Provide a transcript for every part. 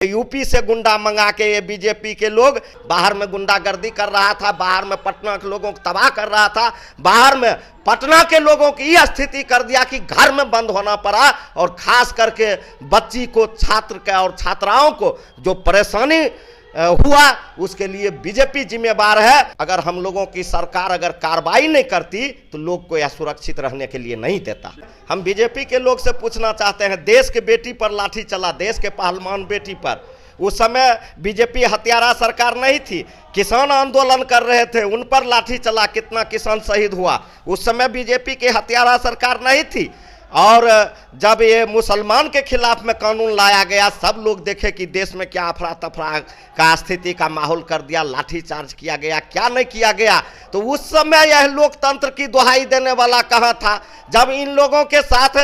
UP से गुंडा मंगा के ये बीजेपी के लोग बाहर में गुंडागर्दी कर रहा था, बाहर में पटना के लोगों को तबाह कर रहा था, बाहर में पटना के लोगों की यह स्थिति कर दिया कि घर में बंद होना पड़ा। और खास करके बच्ची को, छात्र का और छात्राओं को जो परेशानी हुआ उसके लिए बीजेपी जिम्मेवार है। अगर हम लोगों की सरकार अगर कार्रवाई नहीं करती तो लोग को यह सुरक्षित रहने के लिए नहीं देता। हम बीजेपी के लोग से पूछना चाहते हैं, देश के बेटी पर लाठी चला, देश के पहलवान बेटी पर। उस समय बीजेपी हत्यारा सरकार नहीं थी, किसान आंदोलन कर रहे थे, उन पर लाठी चला, कितना किसान शहीद हुआ। उस समय बीजेपी की हत्यारा सरकार नहीं थी। और जब ये मुसलमान के खिलाफ में कानून लाया गया, सब लोग देखे कि देश में क्या अफरा तफरा का स्थिति का माहौल कर दिया, लाठी चार्ज किया गया, क्या नहीं किया गया। तो उस समय यह लोकतंत्र की दुहाई देने वाला कहाँ था, जब इन लोगों के साथ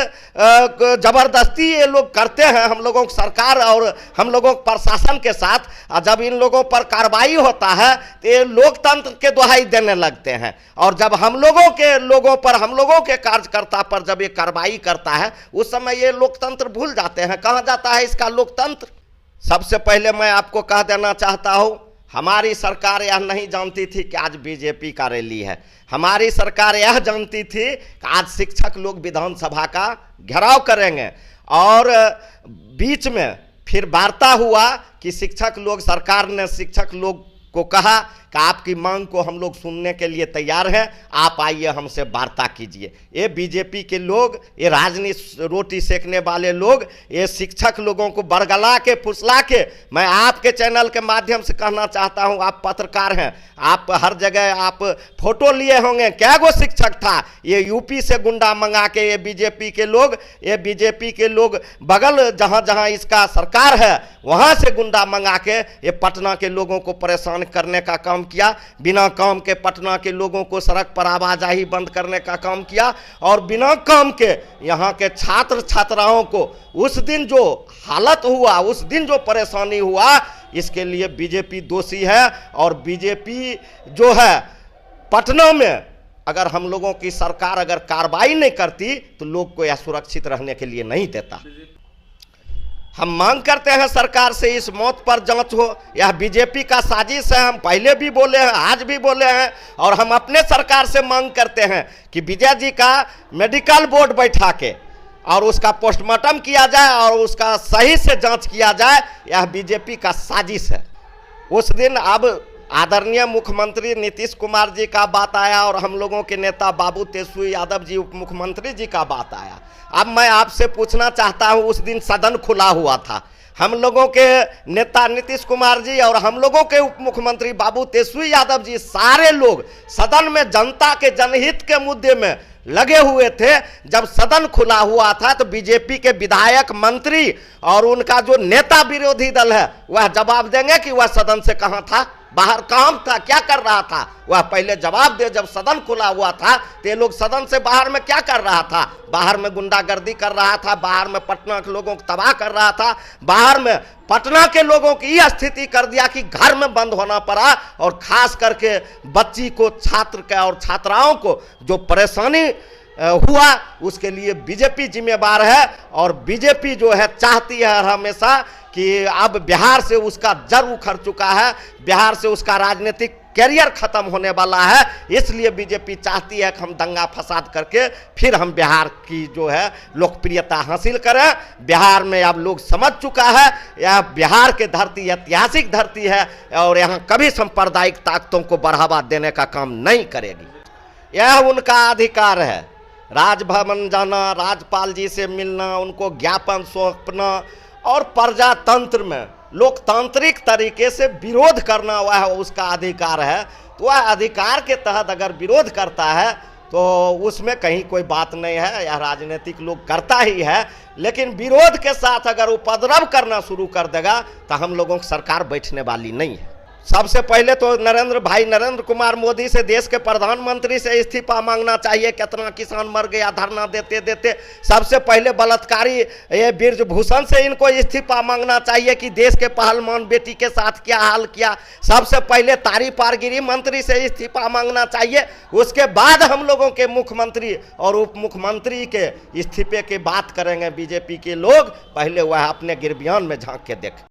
जबरदस्ती ये लोग करते हैं, हम लोगों की सरकार और हम लोगों प्रशासन के साथ, जब इन लोगों पर कार्रवाई होता है तो ये लोकतंत्र के दुहाई देने लगते हैं। और जब हम लोगों पर, हम लोगों के कार्यकर्ता पर जब ये कार्रवाई करता है, उस समय ये लोकतंत्र भूल जाते हैं। कहाँ जाता है इसका लोकतंत्र? सबसे पहले मैं आपको कह देना चाहता हूं, हमारी सरकार यह नहीं जानती थी कि आज बीजेपी का रैली है। हमारी सरकार यह जानती थी कि आज शिक्षक लोग विधानसभा का घेराव करेंगे। और बीच में फिर वार्ता हुआ कि शिक्षक लोग, सरकार ने शिक्षक लोग को कहा कि आपकी मांग को हम लोग सुनने के लिए तैयार हैं, आप आइए हमसे वार्ता कीजिए। ये बीजेपी के लोग, ये राजनीति रोटी सेकने वाले लोग, ये शिक्षक लोगों को बरगला के फुसला के, मैं आपके चैनल के माध्यम से कहना चाहता हूं, आप पत्रकार हैं, आप हर जगह आप फोटो लिए होंगे, क्या गो शिक्षक था। ये यूपी से गुंडा मंगा के ये बीजेपी के लोग बगल जहां जहां इसका सरकार है वहां से गुंडा मंगा के ये पटना के लोगों को परेशान करने का काम किया। बिना काम के पटना के लोगों को सड़क पर आवाजाही बंद करने का काम किया। और बिना काम के यहाँ के छात्र छात्राओं को उस दिन जो हालत हुआ, उस दिन जो परेशानी हुआ, इसके लिए बीजेपी दोषी है। और बीजेपी जो है पटना में अगर हम लोगों की सरकार अगर कार्रवाई नहीं करती तो लोग को यह सुरक्षित रहने के लिए नहीं देता। हम मांग करते हैं सरकार से इस मौत पर जांच हो। यह बीजेपी का साजिश है, हम पहले भी बोले हैं, आज भी बोले हैं। और हम अपने सरकार से मांग करते हैं कि विजय जी का मेडिकल बोर्ड बैठा के और उसका पोस्टमार्टम किया जाए और उसका सही से जांच किया जाए। यह बीजेपी का साजिश है। उस दिन अब आदरणीय मुख्यमंत्री नीतीश कुमार जी का बात आया और हम लोगों के नेता बाबू तेजस्वी यादव जी उप मुख्यमंत्री जी का बात आया। अब मैं आपसे पूछना चाहता हूं, उस दिन सदन खुला हुआ था, हम लोगों के नेता नीतीश कुमार जी और हम लोगों के उप मुख्यमंत्री बाबू तेजस्वी यादव जी, सारे लोग सदन में जनता के जनहित के मुद्दे में लगे हुए थे। जब सदन खुला हुआ था तो बीजेपी के विधायक, मंत्री और उनका जो नेता विरोधी दल है वह जवाब देंगे कि वह सदन से कहां था, बाहर काम था, क्या कर रहा था, वह पहले जवाब दे। जब सदन खुला हुआ था तो ये लोग सदन से बाहर में क्या कर रहा था? बाहर में गुंडागर्दी कर रहा था, बाहर में पटना के लोगों को तबाह कर रहा था, बाहर में पटना के लोगों की यह स्थिति कर दिया कि घर में बंद होना पड़ा। और खास करके बच्ची को, छात्र का और छात्राओं को जो परेशानी हुआ उसके लिए बीजेपी जिम्मेवार है। और बीजेपी जो है चाहती है हमेशा कि अब बिहार से उसका जड़ उखड़ चुका है, बिहार से उसका राजनीतिक कैरियर खत्म होने वाला है। इसलिए बीजेपी चाहती है कि हम दंगा फसाद करके फिर हम बिहार की जो है लोकप्रियता हासिल करें। बिहार में अब लोग समझ चुका है, यह बिहार की धरती ऐतिहासिक धरती है और यहाँ कभी सांप्रदायिक ताकतों को बढ़ावा देने का काम नहीं करेगी। यह उनका अधिकार है, राजभवन जाना, राज्यपाल जी से मिलना, उनको ज्ञापन सौंपना और प्रजातंत्र में लोकतांत्रिक तरीके से विरोध करना, वह उसका अधिकार है। तो वह अधिकार के तहत अगर विरोध करता है तो उसमें कहीं कोई बात नहीं है, यह राजनीतिक लोग करता ही है। लेकिन विरोध के साथ अगर उपद्रव करना शुरू कर देगा तो हम लोगों की सरकार बैठने वाली नहीं है। सबसे पहले तो नरेंद्र कुमार मोदी से, देश के प्रधानमंत्री से इस्तीफा मांगना चाहिए। कितना किसान मर गया धरना देते देते। सबसे पहले बलात्कारी ये बृजभूषण से इनको इस्तीफा मांगना चाहिए कि देश के पहलवान बेटी के साथ क्या हाल किया। सबसे पहले तारी पारगिरी मंत्री से इस्तीफा मांगना चाहिए। उसके बाद हम लोगों के मुख्यमंत्री और उप मुख्यमंत्री के इस्तीफे की बात करेंगे बीजेपी के लोग। पहले वह अपने गिरबियान में झांक के देखें।